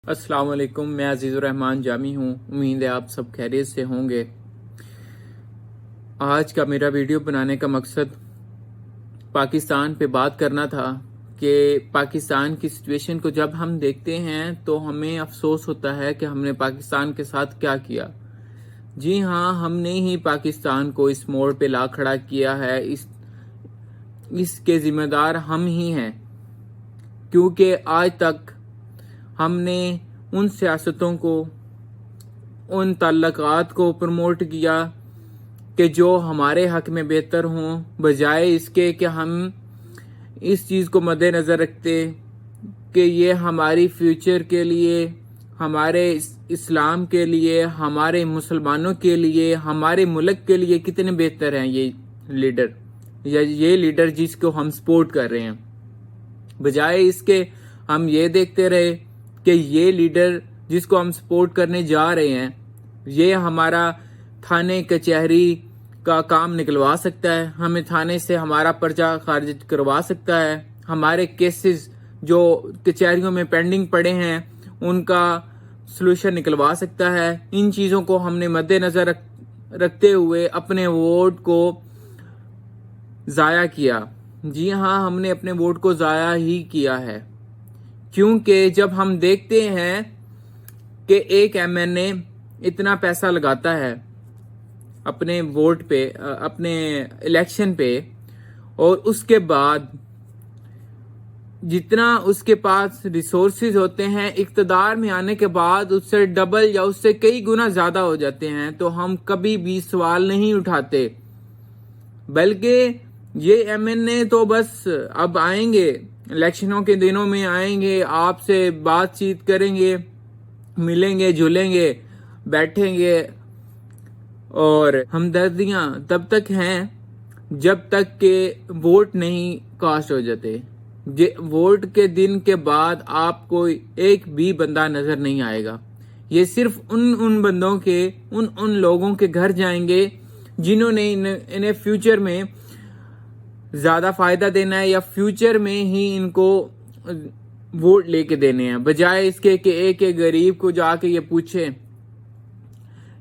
अस्सलाम वालेकुम। मैं अजीज़ुर रहमान जामी हूँ। उम्मीद है आप सब खैरियत से होंगे। आज का मेरा वीडियो बनाने का मकसद पाकिस्तान पे बात करना था कि पाकिस्तान की सिचुएशन को जब हम देखते हैं तो हमें अफसोस होता है कि हमने पाकिस्तान के साथ क्या किया। जी हाँ, हमने ही पाकिस्तान को इस मोड़ पे ला खड़ा किया है। इसके ज़िम्मेदार हम ही हैं, क्योंकि आज तक हमने उन सियासतों को, उन ताल्लुकात को प्रमोट किया कि जो हमारे हक में बेहतर हों, बजाय इसके कि हम इस चीज़ को मद्देनज़र रखते कि ये हमारी फ्यूचर के लिए, हमारे इस्लाम के लिए, हमारे मुसलमानों के लिए, हमारे मुल्क के लिए कितने बेहतर हैं ये लीडर या ये लीडर जिसको हम सपोर्ट कर रहे हैं। बजाय इसके हम ये देखते रहे कि ये लीडर जिसको हम सपोर्ट करने जा रहे हैं, ये हमारा थाने कचहरी का काम निकलवा सकता है, हमें थाने से हमारा पर्चा खारिज करवा सकता है, हमारे केसेस जो कचहरियों में पेंडिंग पड़े हैं उनका सलूशन निकलवा सकता है। इन चीज़ों को हमने मद्देनज़र रखते हुए अपने वोट को ज़ाया किया। जी हाँ, हमने अपने वोट को ज़ाया ही किया है, क्योंकि जब हम देखते हैं कि एक एमएनए इतना पैसा लगाता है अपने वोट पे, अपने इलेक्शन पे, और उसके बाद जितना उसके पास रिसोर्सेज होते हैं इक़्तिदार में आने के बाद उससे डबल या उससे कई गुना ज़्यादा हो जाते हैं, तो हम कभी भी सवाल नहीं उठाते। बल्कि ये एमएनए तो बस अब आएंगे, इलेक्शनों के दिनों में आएंगे, आपसे बातचीत करेंगे, मिलेंगे जुलेंगे, बैठेंगे, और हमदर्दियां तब तक हैं जब तक के वोट नहीं कास्ट हो जाते। वोट के दिन के बाद आपको एक भी बंदा नजर नहीं आएगा। ये सिर्फ उन बंदों के, उन लोगों के घर जाएंगे जिन्होंने इन्हें फ्यूचर में ज्यादा फायदा देना है या फ्यूचर में ही इनको वोट लेके देने हैं, बजाय इसके कि एक गरीब को जाके ये पूछे।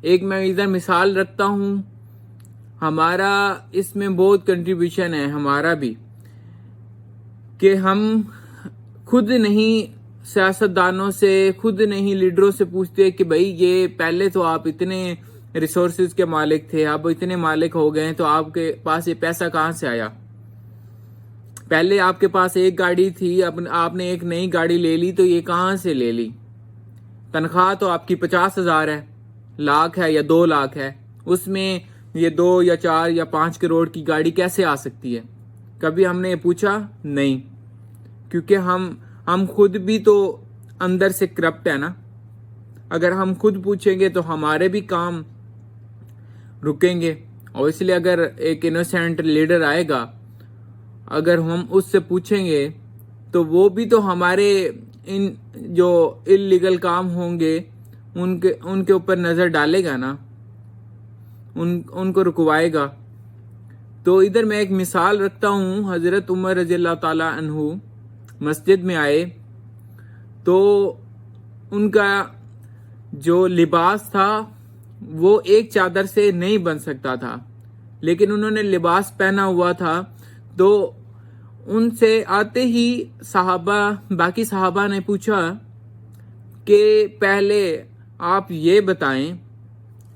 एक मैं इधर मिसाल रखता हूँ, हमारा इसमें बहुत कंट्रीब्यूशन है हमारा भी, कि हम खुद नहीं सियासतदानों से, खुद नहीं लीडरों से पूछते कि भाई ये पहले तो आप इतने रिसोर्सेज के मालिक थे, अब इतने मालिक हो गए तो आपके पास ये पैसा कहाँ से आया। पहले आपके पास एक गाड़ी थी, अब आपने एक नई गाड़ी ले ली, तो ये कहाँ से ले ली। तनख्वाह तो आपकी 50,000 है, लाख है या 2 लाख है, उसमें ये 2 या 4 या 5 करोड़ की गाड़ी कैसे आ सकती है। कभी हमने ये पूछा नहीं, क्योंकि हम खुद भी तो अंदर से करप्ट है ना। अगर हम खुद पूछेंगे तो हमारे भी काम रुकेंगे, और इसलिए अगर एक इनोसेंट लीडर आएगा, अगर हम उससे पूछेंगे तो वो भी तो हमारे इन जो इल्लीगल काम होंगे उनके ऊपर नज़र डालेगा ना, उनको रुकवाएगा। तो इधर मैं एक मिसाल रखता हूँ। हज़रत उमर रज़ियल्लाहु ताला अन्हु मस्जिद में आए तो उनका जो लिबास था वो एक चादर से नहीं बन सकता था, लेकिन उन्होंने लिबास पहना हुआ था। तो उनसे आते ही बाकी सहाबा ने पूछा कि पहले आप ये बताएं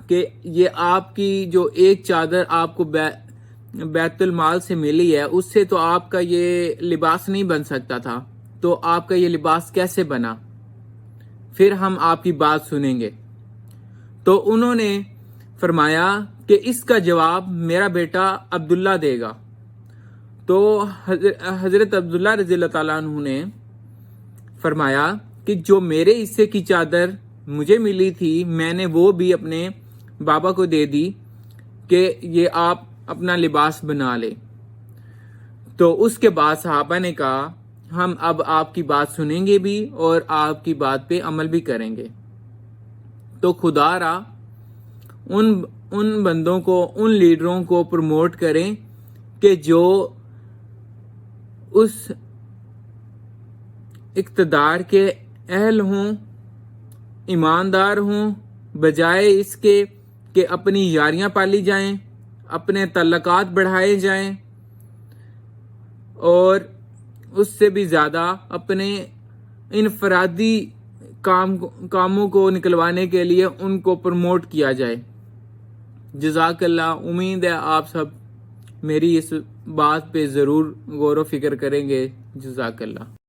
कि ये आपकी जो एक चादर आपको बैतुल माल से मिली है, उससे तो आपका ये लिबास नहीं बन सकता था, तो आपका ये लिबास कैसे बना, फिर हम आपकी बात सुनेंगे। तो उन्होंने फरमाया कि इसका जवाब मेरा बेटा अब्दुल्ला देगा। तो हजरत अब्दुल्ला रज़ियल्लाहु ताला अन्हु ने फरमाया कि जो मेरे हिस्से की चादर मुझे मिली थी, मैंने वो भी अपने बाबा को दे दी कि ये आप अपना लिबास बना ले। तो उसके बाद सहाबा ने कहा हम अब आपकी बात सुनेंगे भी और आपकी बात पे अमल भी करेंगे। तो खुदारा उन बंदों को, उन लीडरों को प्रमोट करें कि जो उस इक़्तिदार के अहल हों ایماندار ہوں، بجائے اس کے کہ اپنی یاریاں پالی جائیں، اپنے تعلقات بڑھائے جائیں، اور اس سے بھی زیادہ اپنے انفرادی کاموں کو نکلوانے کے لیے ان کو پروموٹ کیا جائے۔ جزاک اللہ۔ امید ہے آپ سب میری اس بات پہ ضرور غور و فکر کریں گے۔ جزاک اللہ۔